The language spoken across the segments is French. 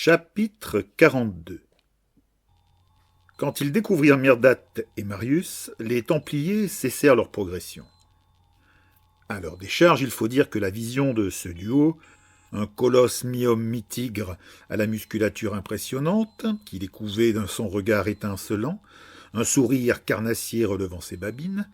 Chapitre 42. Quand ils découvrirent Myrdath et Marius, les Templiers cessèrent leur progression. À leur décharge, il faut dire que la vision de ce duo, un colosse mi-homme mi-tigre à la musculature impressionnante, qui les couvait d'un son regard étincelant, un sourire carnassier relevant ses babines,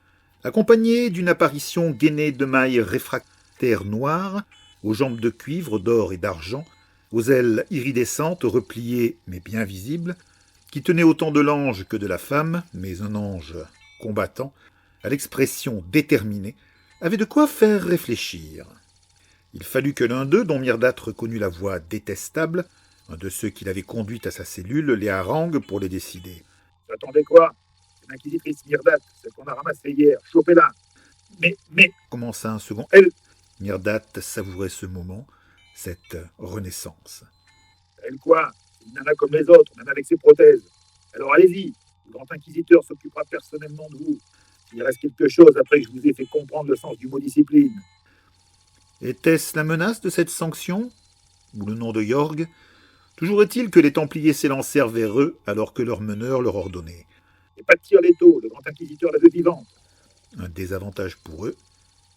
accompagné d'une apparition gainée de mailles réfractaires noires, aux jambes de cuivre, d'or et d'argent, aux ailes iridescentes, repliées mais bien visibles, qui tenaient autant de l'ange que de la femme, mais un ange combattant, à l'expression déterminée, avait de quoi faire réfléchir. Il fallut que l'un d'eux, dont Myrdath reconnut la voix détestable, un de ceux qui l'avaient conduite à sa cellule, les harangue pour les décider. « J'attendais quoi? C'est l'inquisitrice Myrdath, celle qu'on a ramassée hier. Chopez-la !»« Mais... » commença un second. Elle... Myrdath savourait ce moment, cette renaissance. « Elle quoi? C'est une nana comme les autres, même avec ses prothèses. Alors allez-y, le grand inquisiteur s'occupera personnellement de vous. S'il reste quelque chose après que je vous ai fait comprendre le sens du mot discipline. » Était-ce la menace de cette sanction, ou le nom de Yorg? Toujours est-il que les Templiers s'élancèrent vers eux alors que leur meneur leur ordonnait. « Et pas de tir létaux, le grand inquisiteur la veut vivante. » Un désavantage pour eux,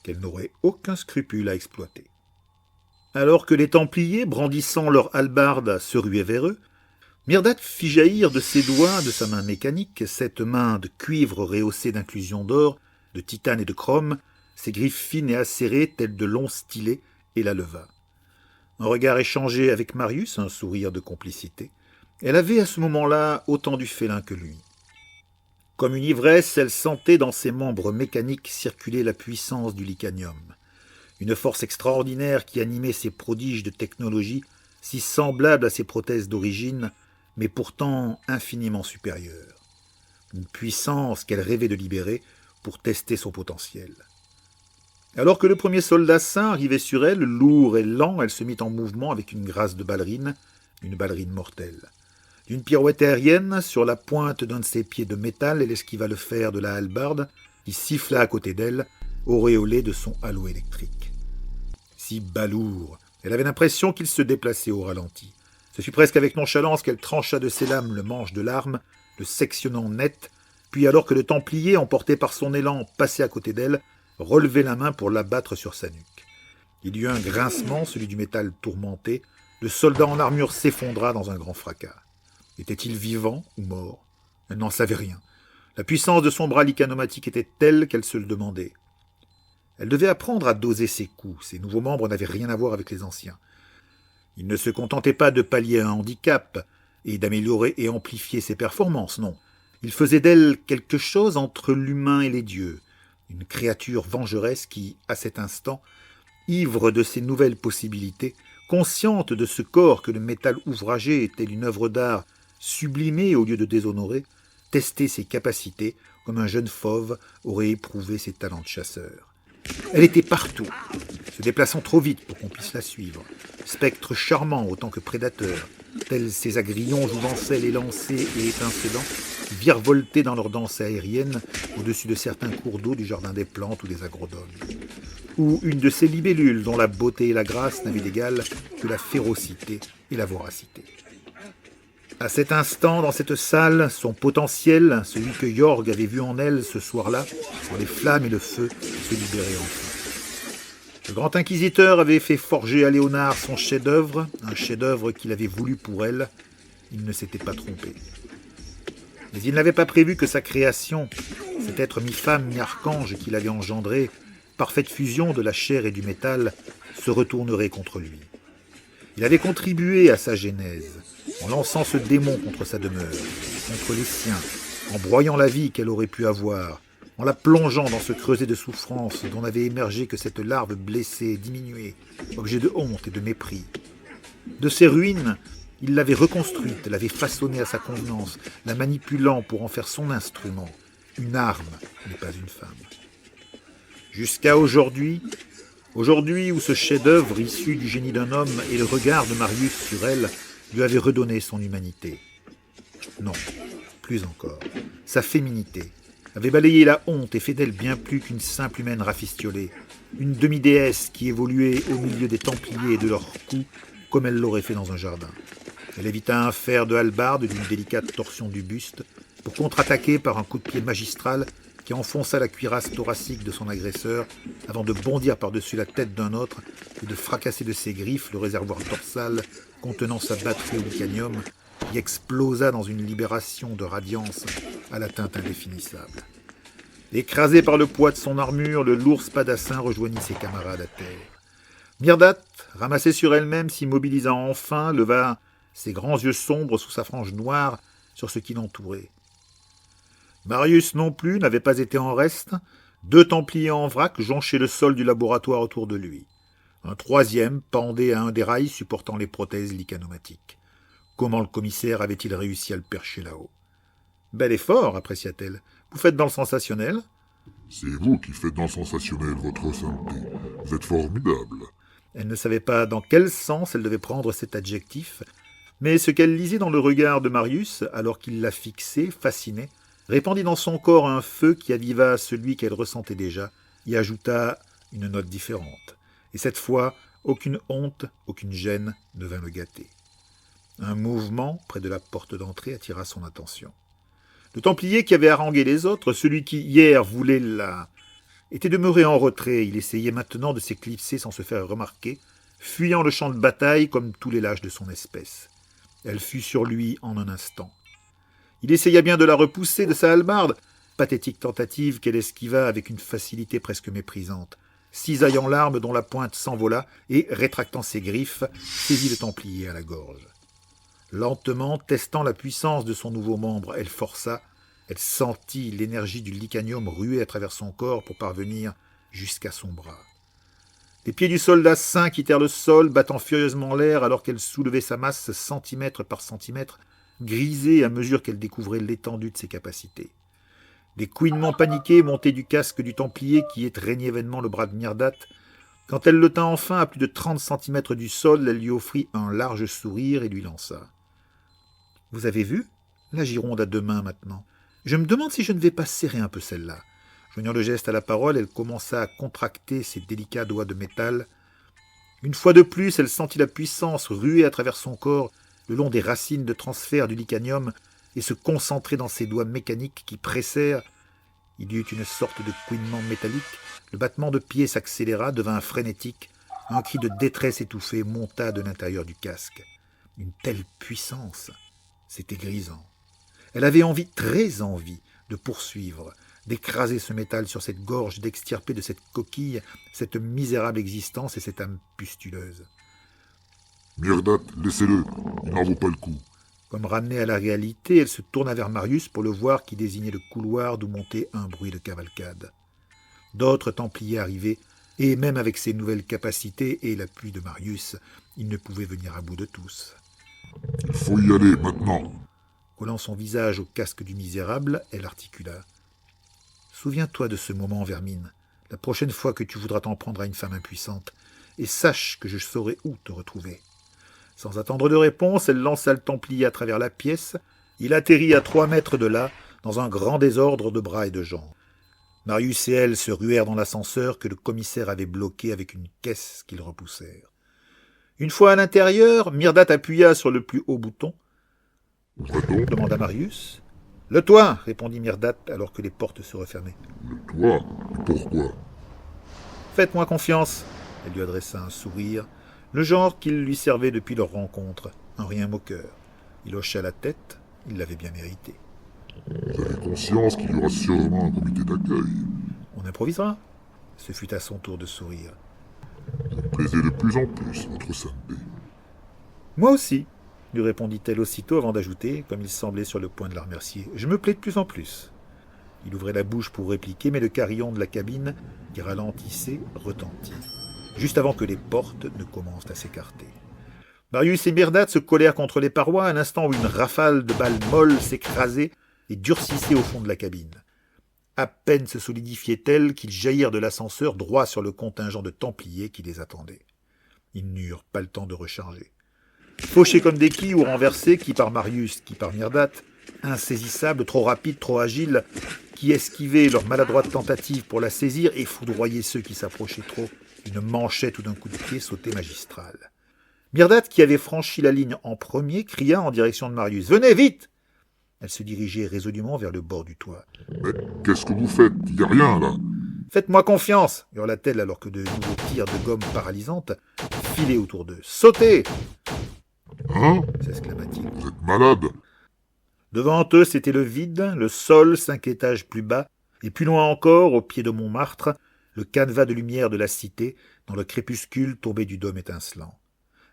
qu'elle n'aurait aucun scrupule à exploiter. Alors que les Templiers, brandissant leur hallebarde, se ruaient vers eux, Myrdath fit jaillir de ses doigts, de sa main mécanique, cette main de cuivre rehaussée d'inclusions d'or, de titane et de chrome, ses griffes fines et acérées telles de longs stylets, et la leva. Un regard échangé avec Marius, un sourire de complicité. Elle avait à ce moment-là autant du félin que lui. Comme une ivresse, elle sentait dans ses membres mécaniques circuler la puissance du licanium. Une force extraordinaire qui animait ces prodiges de technologie, si semblables à ses prothèses d'origine, mais pourtant infiniment supérieures. Une puissance qu'elle rêvait de libérer pour tester son potentiel. Alors que le premier soldat saint arrivait sur elle, lourd et lent, elle se mit en mouvement avec une grâce de ballerine, une ballerine mortelle. D'une pirouette aérienne, sur la pointe d'un de ses pieds de métal, elle esquiva le fer de la hallebarde, qui siffla à côté d'elle, auréolée de son halo électrique. Si balourd, elle avait l'impression qu'il se déplaçait au ralenti. Ce fut presque avec nonchalance qu'elle trancha de ses lames le manche de l'arme, le sectionnant net, puis alors que le Templier, emporté par son élan, passait à côté d'elle, relevait la main pour l'abattre sur sa nuque. Il y eut un grincement, celui du métal tourmenté, le soldat en armure s'effondra dans un grand fracas. Était-il vivant ou mort? Elle n'en savait rien. La puissance de son bras licanomatique était telle qu'elle se le demandait. Elle devait apprendre à doser ses coups. Ses nouveaux membres n'avaient rien à voir avec les anciens. Il ne se contentait pas de pallier un handicap et d'améliorer et amplifier ses performances, non. Il faisait d'elle quelque chose entre l'humain et les dieux. Une créature vengeresse qui, à cet instant, ivre de ses nouvelles possibilités, consciente de ce corps que le métal ouvragé était une œuvre d'art sublimée au lieu de déshonorer, testait ses capacités comme un jeune fauve aurait éprouvé ses talents de chasseur. Elle était partout, se déplaçant trop vite pour qu'on puisse la suivre. Spectre charmant autant que prédateur, tels ces agrillons jouvencels élancés et étincelants, qui virevoltaient dans leur danse aérienne au-dessus de certains cours d'eau du jardin des plantes ou des agrodomes. Ou une de ces libellules dont la beauté et la grâce n'avaient d'égal que la férocité et la voracité. À cet instant, dans cette salle, son potentiel, celui que Yorg avait vu en elle ce soir-là, sur les flammes et le feu, se libérait enfin. Le grand inquisiteur avait fait forger à Léonard son chef-d'œuvre, un chef-d'œuvre qu'il avait voulu pour elle. Il ne s'était pas trompé. Mais il n'avait pas prévu que sa création, cet être mi-femme, mi-archange qu'il avait engendré, parfaite fusion de la chair et du métal, se retournerait contre lui. Il avait contribué à sa genèse, en lançant ce démon contre sa demeure, contre les siens, en broyant la vie qu'elle aurait pu avoir, en la plongeant dans ce creuset de souffrance dont n'avait émergé que cette larve blessée, diminuée, objet de honte et de mépris. De ces ruines, il l'avait reconstruite, l'avait façonnée à sa convenance, la manipulant pour en faire son instrument, une arme, mais pas une femme. Jusqu'à aujourd'hui où ce chef-d'œuvre issu du génie d'un homme et le regard de Marius sur elle lui avait redonné son humanité. Non, plus encore, sa féminité avait balayé la honte et fait d'elle bien plus qu'une simple humaine rafistiolée, une demi-déesse qui évoluait au milieu des Templiers et de leurs coups comme elle l'aurait fait dans un jardin. Elle évita un fer de hallebarde d'une délicate torsion du buste pour contre-attaquer par un coup de pied magistral qui enfonça la cuirasse thoracique de son agresseur avant de bondir par-dessus la tête d'un autre et de fracasser de ses griffes le réservoir dorsal contenant sa batterie au licanium qui explosa dans une libération de radiance à la teinte indéfinissable. Écrasé par le poids de son armure, le lourd spadassin rejoignit ses camarades à terre. Myrdat, ramassée sur elle-même, s'immobilisa enfin, leva ses grands yeux sombres sous sa frange noire sur ce qui l'entourait. Marius non plus n'avait pas été en reste. 2 Templiers en vrac jonchaient le sol du laboratoire autour de lui. Un 3e pendait à un des rails supportant les prothèses licanomatiques. Comment le commissaire avait-il réussi à le percher là-haut? Bel effort, apprécia-t-elle. Vous faites dans le sensationnel? C'est vous qui faites dans le sensationnel, votre sainteté. Vous êtes formidable. Elle ne savait pas dans quel sens elle devait prendre cet adjectif, mais ce qu'elle lisait dans le regard de Marius, alors qu'il la fixait, fascinait, répandit dans son corps un feu qui aviva celui qu'elle ressentait déjà, y ajouta une note différente. Et cette fois, aucune honte, aucune gêne ne vint le gâter. Un mouvement près de la porte d'entrée attira son attention. Le Templier qui avait harangué les autres, celui qui hier voulait était demeuré en retrait. Il essayait maintenant de s'éclipser sans se faire remarquer, fuyant le champ de bataille comme tous les lâches de son espèce. Elle fut sur lui en un instant. Il essaya bien de la repousser de sa hallebarde, pathétique tentative qu'elle esquiva avec une facilité presque méprisante, cisaillant l'arme dont la pointe s'envola et, rétractant ses griffes, saisit le Templier à la gorge. Lentement, testant la puissance de son nouveau membre, elle força, elle sentit l'énergie du licanium ruer à travers son corps pour parvenir jusqu'à son bras. Les pieds du soldat saint quittèrent le sol, battant furieusement l'air alors qu'elle soulevait sa masse centimètre par centimètre, grisée à mesure qu'elle découvrait l'étendue de ses capacités. Des couinements paniqués montaient du casque du Templier qui étreignait vainement le bras de Myrdat. Quand elle le tint enfin à plus de 30 centimètres du sol, elle lui offrit un large sourire et lui lança. « Vous avez vu? La Gironde a 2 mains maintenant. Je me demande si je ne vais pas serrer un peu celle-là. » Joignant le geste à la parole, elle commença à contracter ses délicats doigts de métal. Une fois de plus, elle sentit la puissance ruer à travers son corps, le long des racines de transfert du licanium, et se concentrer dans ses doigts mécaniques qui pressèrent. Il y eut une sorte de couinement métallique, le battement de pied s'accéléra, devint frénétique, un cri de détresse étouffé monta de l'intérieur du casque. Une telle puissance, c'était grisant. Elle avait envie, très envie, de poursuivre, d'écraser ce métal sur cette gorge, d'extirper de cette coquille cette misérable existence et cette âme pustuleuse. « Myrdat, laissez-le, il n'en vaut pas le coup. » Comme ramenée à la réalité, elle se tourna vers Marius pour le voir qui désignait le couloir d'où montait un bruit de cavalcade. D'autres Templiers arrivaient, et même avec ses nouvelles capacités et l'appui de Marius, il ne pouvait venir à bout de tous. « Il faut y aller, maintenant. » Collant son visage au casque du misérable, elle articula. « Souviens-toi de ce moment, Vermine, la prochaine fois que tu voudras t'en prendre à une femme impuissante, et sache que je saurai où te retrouver. » Sans attendre de réponse, elle lança le Templier à travers la pièce. Il atterrit à 3 mètres de là, dans un grand désordre de bras et de jambes. Marius et elle se ruèrent dans l'ascenseur que le commissaire avait bloqué avec une caisse qu'ils repoussèrent. Une fois à l'intérieur, Myrdat appuya sur le plus haut bouton. « Ouvre-t-on » demanda Marius. « Le toit » répondit Myrdat alors que les portes se refermaient. « Le toit? Pourquoi ?» ?»« Faites-moi confiance. » Elle lui adressa un sourire, le genre qu'il lui servait depuis leur rencontre, un rien moqueur. Il hocha la tête, il l'avait bien mérité. « Vous avez conscience qu'il y aura sûrement un comité d'accueil. » »« On improvisera. » Ce fut à son tour de sourire. Vous me plaisez de plus en plus, votre sainteté. »« Moi aussi, » lui répondit-elle aussitôt avant d'ajouter, comme il semblait sur le point de la remercier. « Je me plais de plus en plus. » Il ouvrait la bouche pour répliquer, mais le carillon de la cabine, qui ralentissait, retentit, juste avant que les portes ne commencent à s'écarter. Marius et Myrdat se collèrent contre les parois à un instant où une rafale de balles molles s'écrasait et durcissait au fond de la cabine. À peine se solidifiait-elle qu'ils jaillirent de l'ascenseur droit sur le contingent de Templiers qui les attendait. Ils n'eurent pas le temps de recharger. Fauchés comme des quilles ou renversés, qui par Marius, qui par Myrdat, insaisissables, trop rapides, trop agiles, qui esquivaient leurs maladroites tentatives pour la saisir et foudroyaient ceux qui s'approchaient trop, une manchette ou d'un coup de pied sautait magistral. Myrdat, qui avait franchi la ligne en premier, cria en direction de Marius. « Venez, vite !» Elle se dirigeait résolument vers le bord du toit. « Mais qu'est-ce que vous faites? Y a rien, là !» « Faites-moi confiance !» hurla-t-elle alors que de nouveaux tirs de gomme paralysante filaient autour d'eux. « Sautez !» Hein? s'exclama-t-il. Vous êtes malade? Devant eux, c'était le vide, le sol 5 étages plus bas, et plus loin encore, au pied de Montmartre, le canevas de lumière de la cité, dans le crépuscule tombé du dôme étincelant.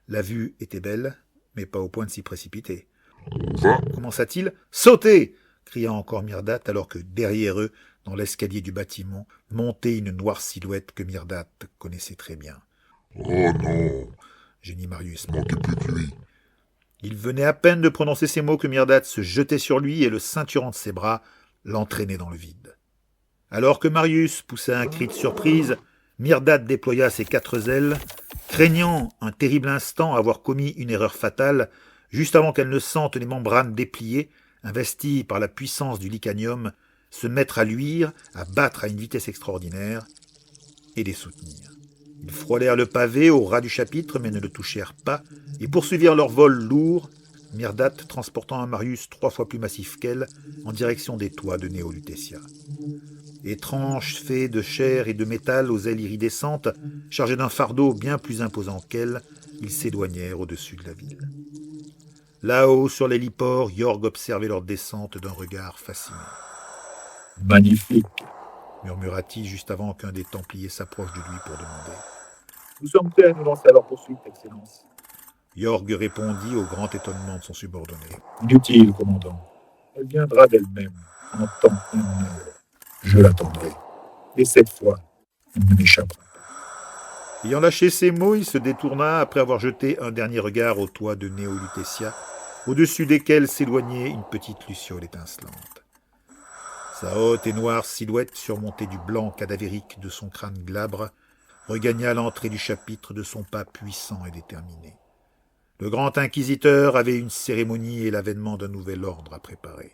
La vue était belle, mais pas au point de s'y précipiter. On va? Commença-t-il. « Sautez !» cria encore Myrdat, alors que derrière eux, dans l'escalier du bâtiment, montait une noire silhouette que Myrdat connaissait très bien. Oh non! Génie Marius. Manquez plus que lui. Il venait à peine de prononcer ces mots que Myrdat se jetait sur lui et le ceinturant de ses bras l'entraînait dans le vide. Alors que Marius poussa un cri de surprise, Myrdat déploya ses 4 ailes, craignant un terrible instant avoir commis une erreur fatale, juste avant qu'elle ne sente les membranes dépliées, investies par la puissance du licanium, se mettre à luire, à battre à une vitesse extraordinaire, et les soutenir. Ils frôlèrent le pavé au ras du chapitre, mais ne le touchèrent pas, et poursuivirent leur vol lourd, Myrdat transportant un Marius 3 fois plus massif qu'elle, en direction des toits de Néo-Lutetia. Étranges faits de chair et de métal aux ailes iridescentes, chargés d'un fardeau bien plus imposant qu'elle, ils s'éloignèrent au-dessus de la ville. Là-haut, sur l'héliport, Yorg observait leur descente d'un regard fasciné. « Magnifique !» murmura-t-il juste avant qu'un des Templiers s'approche de lui pour demander. « Nous sommes prêts à nous lancer à leur poursuite, Excellence. » Yorg répondit au grand étonnement de son subordonné. « Inutile, commandant. Elle viendra d'elle-même, en temps et en heure. Je l'attendrai. Et cette fois, elle ne m'échappera pas. » Ayant lâché ces mots, il se détourna après avoir jeté un dernier regard au toit de Néo-Lutetia, au-dessus desquels s'éloignait une petite luciole étincelante. Sa haute et noire silhouette, surmontée du blanc cadavérique de son crâne glabre, regagna l'entrée du chapitre de son pas puissant et déterminé. Le grand inquisiteur avait une cérémonie et l'avènement d'un nouvel ordre à préparer.